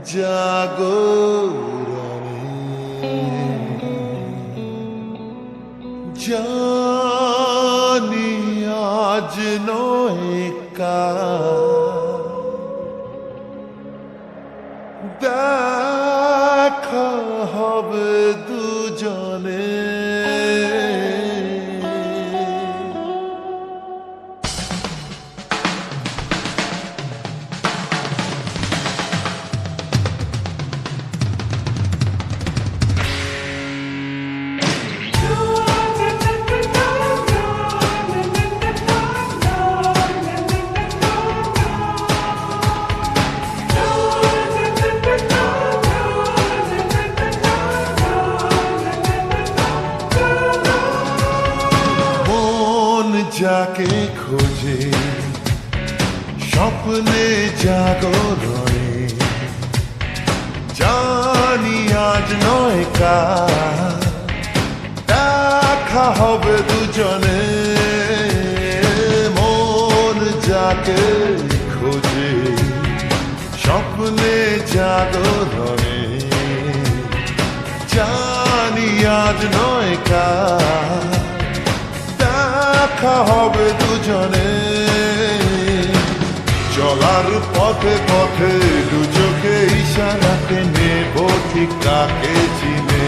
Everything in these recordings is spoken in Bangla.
জাগরণে জানি আজ নয় কাল দেখা হবে দুজনে যাকে খোঁজে স্বপ্নে জাগরণে জানি আজ নয় কাল দেখা হবে দুজনে মন যাকে খোঁজে স্বপ্নে জাগরণে জানি আজ নয় কাল দেখা হবে দুজনে চলার পথে পথে দু চোখে ইশারাতে নেব ঠিক কাকে চিনে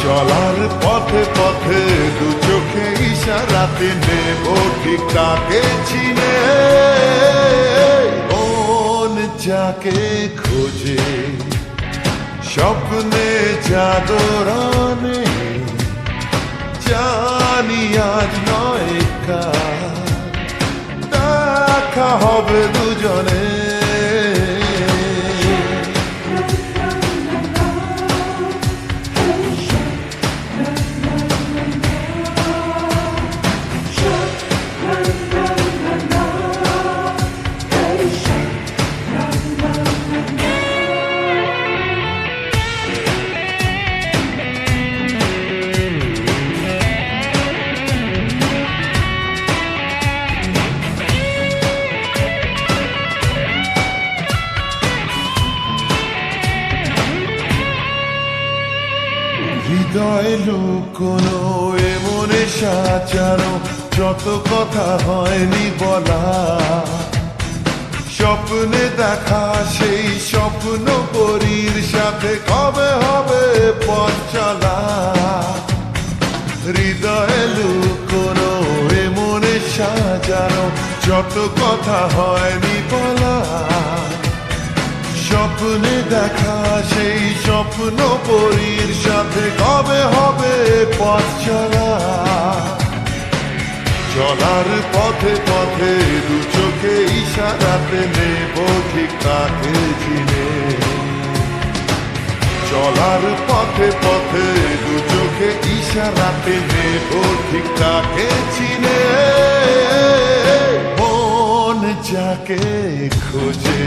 চলার পথে পথে দু চোখে ইশারাতে নেব ঠিক কাকে চিনে মন যাকে খোঁজে স্বপ্নে জাগরণে জানি আজ নয় কাল দেখা হবে দুজনে হৃদয় লুকোনো এমনে সাজানো যত কথা হয়নি বলা স্বপ্নে দেখা সেই স্বপ্ন পরীর সাথে কবে হবে পথ চলা হৃদয় লুকোনো এমনে সাজানো যত কথা হয়নি বলা স্বপ্নে দেখা সেই স্বপ্ন পরীর সাথে কবে হবে পথ চলা চলার পথে পথে দু চোখে ইশারাতে নেব ঠিক কাকে চিনে চলার পথে পথে দু চোখে ইশারাতে নেব ঠিক কাকে চিনে মন যাকে খোঁজে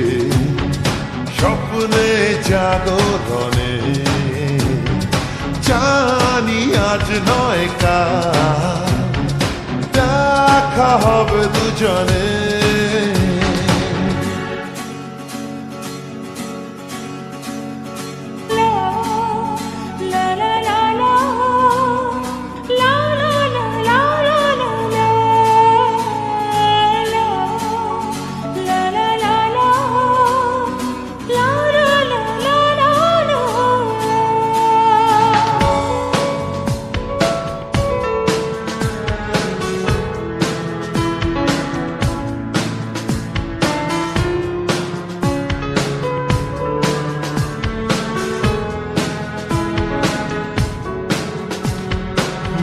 স্বপ্নে জাগরণে জানি আজ নয় কাল দেখা হবে দুজনে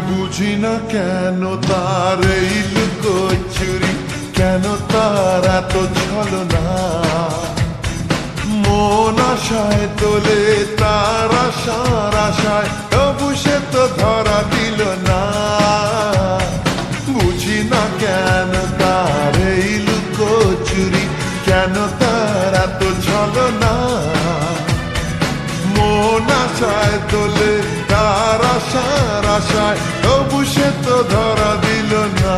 বুঝি না কেন তার এই লুকোচুরি কেন তার এত ছলনা মন আশায় তোলে তার আশার আশায় তবু সে তো ধরা দিল না বুঝি না কেন তার এই লুকোচুরি কেন তার এত ছলনা মন আশায় তোলে তার আশার আশায় তবু সে তো ধরা দিল না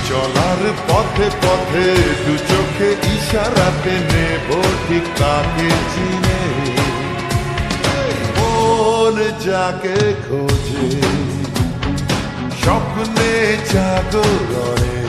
চলার পথে পথে দু চোখে ইশারাতে নেব ঠিক তাকে চিনে মন যাকে খোঁজে স্বপ্নে জাগরণে